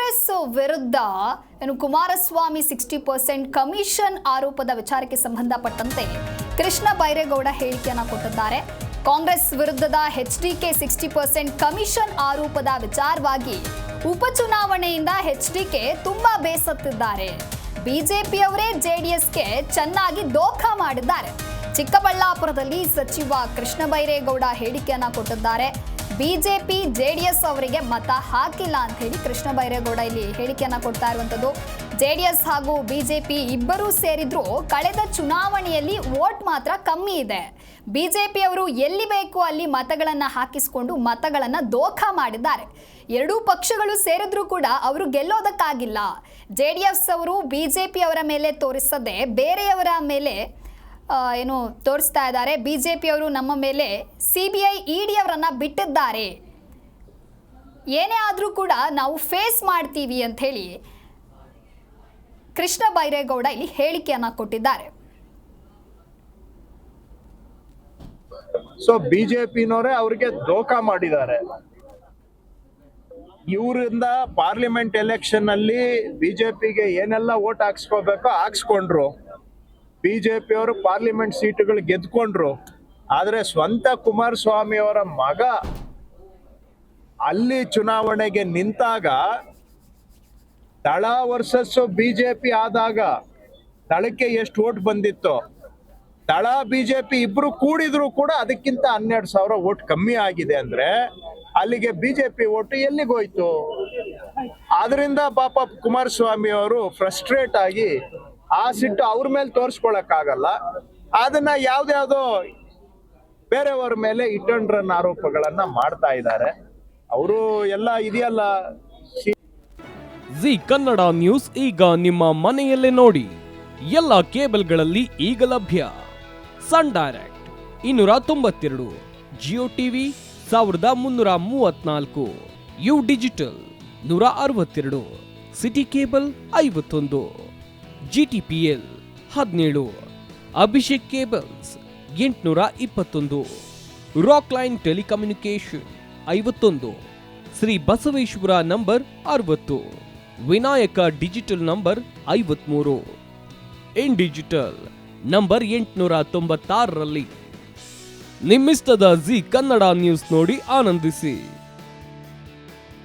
ಕಾಂಗ್ರೆಸ್ ವಿರುದ್ಧ ಕುಮಾರಸ್ವಾಮಿ 60% ಕಮಿಷನ್ ಆರೋಪದ ವಿಚಾರಕ್ಕೆ ಸಂಬಂಧಪಟ್ಟಂತೆ ಕೃಷ್ಣ ಬೈರೇಗೌಡ ಹೇಳಿಕೆಯನ್ನು ಕೊಟ್ಟಿದ್ದಾರೆ. ಕಾಂಗ್ರೆಸ್ ವಿರುದ್ಧದ ಎಚ್ಡಿಕೆ 60% ಕಮಿಷನ್ ಆರೋಪದ ವಿಚಾರವಾಗಿ ಉಪಚುನಾವಣೆಯಿಂದ ಎಚ್ಡಿಕೆ ತುಂಬಾ ಬೇಸತ್ತಿದ್ದಾರೆ. ಬಿಜೆಪಿಯವರೇ ಜೆಡಿಎಸ್ಗೆ ಚೆನ್ನಾಗಿ ದೋಖಾ ಮಾಡಿದ್ದಾರೆ. ಚಿಕ್ಕಬಳ್ಳಾಪುರದಲ್ಲಿ ಸಚಿವ ಕೃಷ್ಣ ಬೈರೇಗೌಡ ಹೇಳಿಕೆಯನ್ನು ಕೊಟ್ಟಿದ್ದಾರೆ. ಬಿಜೆಪಿ ಜೆಡಿಎಸ್ ಅವರಿಗೆ ಮತ ಹಾಕಿಲ್ಲ ಅಂತ ಹೇಳಿ ಕೃಷ್ಣ ಬೈರೇಗೌಡ ಇಲ್ಲಿ ಹೇಳಿಕೆಯನ್ನ ಕೊಡ್ತಾ ಇರುವಂತದ್ದು. ಜೆಡಿಎಸ್ ಹಾಗೂ ಬಿಜೆಪಿ ಇಬ್ಬರೂ ಸೇರಿದ್ರು ಕಳೆದ ಚುನಾವಣೆಯಲ್ಲಿ ವೋಟ್ ಮಾತ್ರ ಕಮ್ಮಿ ಇದೆ. ಬಿಜೆಪಿ ಅವರು ಎಲ್ಲಿ ಬೇಕು ಅಲ್ಲಿ ಮತಗಳನ್ನ ಹಾಕಿಸಿಕೊಂಡು ಮತಗಳನ್ನ ದೋಖಾ ಮಾಡಿದ್ದಾರೆ. ಎರಡೂ ಪಕ್ಷಗಳು ಸೇರಿದ್ರೂ ಕೂಡ ಅವರು ಗೆಲ್ಲೋದಕ್ಕಾಗಿಲ್ಲ. ಜೆಡಿಎಸ್ ಅವರು ಬಿಜೆಪಿ ಅವರ ಮೇಲೆ ತೋರಿಸದೆ ಬೇರೆಯವರ ಮೇಲೆ ತೋರಿಸ್ತಾ ಇದ್ದಾರೆ. ಬಿಜೆಪಿ ಅವರು ನಮ್ಮ ಮೇಲೆ ಸಿಬಿಐ ಇಡಿ ಅವರನ್ನ ಬಿಟ್ಟಿದ್ದಾರೆ, ಏನೇ ಆದರೂ ಕೂಡ ನಾವು ಫೇಸ್ ಮಾಡ್ತೀವಿ ಅಂತ ಹೇಳಿ ಕೃಷ್ಣ ಬೈರೇಗೌಡ ಇಲ್ಲಿ ಹೇಳಿಕೆಯನ್ನ ಕೊಟ್ಟಿದ್ದಾರೆ. ಸೊ ಬಿಜೆಪಿನವರೇ ಅವರಿಗೆ ದೋಖಾ ಮಾಡಿದ್ದಾರೆ. ಇವರಿಂದ ಪಾರ್ಲಿಮೆಂಟ್ ಎಲೆಕ್ಷನ್ ಅಲ್ಲಿ ಬಿಜೆಪಿಗೆ ಏನೆಲ್ಲ ವೋಟ್ ಹಾಕ್ಸ್ಕೋಬೇಕೋ ಹಾಕ್ಸ್ಕೊಂಡ್ರು. ಬಿಜೆಪಿ ಅವರು ಪಾರ್ಲಿಮೆಂಟ್ ಸೀಟುಗಳು ಗೆದ್ಕೊಂಡ್ರು. ಆದ್ರೆ ಸ್ವಂತ ಕುಮಾರಸ್ವಾಮಿ ಅವರ ಮಗ ಅಲ್ಲಿ ಚುನಾವಣೆಗೆ ನಿಂತಾಗ ದಳ ವರ್ಸಸ್ ಬಿಜೆಪಿ ಆದಾಗ ದಳಕ್ಕೆ ಎಷ್ಟು ವೋಟ್ ಬಂದಿತ್ತು, ದಳ ಬಿಜೆಪಿ ಇಬ್ರು ಕೂಡಿದ್ರು ಕೂಡ ಅದಕ್ಕಿಂತ 12,000 ವೋಟ್ ಕಮ್ಮಿ ಆಗಿದೆ ಅಂದ್ರೆ ಅಲ್ಲಿಗೆ ಬಿಜೆಪಿ ವೋಟ್ ಎಲ್ಲಿಗೋಯ್ತು? ಆದ್ರಿಂದ ಪಾಪ ಕುಮಾರಸ್ವಾಮಿ ಅವರು ಫ್ರಸ್ಟ್ರೇಟ್ ಆಗಿ ಆ ಸಿಟ್ಟು ಅವ್ರ ಮೇಲೆ ತೋರಿಸ್ಕೊಳಕ್ಕಾಗಲ್ಲ, ಅದನ್ನ ಯಾವ್ದ್ಯಾವ್ದೋ ಬೇರೆಯವ್ರ ಮೇಲೆ ಇಟ್ ರನ್ ಆರೋಪಗಳನ್ನ ಮಾಡ್ತಾ ಇದ್ದಾರೆ. ಅವರು ಎಲ್ಲ ಇದೆಯಲ್ಲ. ಜಿ ಕನ್ನಡ ನ್ಯೂಸ್ ಈಗ ನಿಮ್ಮ ಮನೆಯಲ್ಲೇ ನೋಡಿ. ಎಲ್ಲ ಕೇಬಲ್ಗಳಲ್ಲಿ ಈಗ ಲಭ್ಯ. Sun Direct 292, Jio TV 1334, U Digital 162, City Cable 51, GTPL 17, Abhishek cables 821, Rockline telecommunication 51, Shri Basaveshwara number 60, Vinayaka digital number 53, IN digital number 896ರಲ್ಲಿ ನಿಮ್ಮಿಸ್ತದ ಜಿ ಕನ್ನಡ ನ್ಯೂಸ್ ನೋಡಿ ಆನಂದಿಸಿ.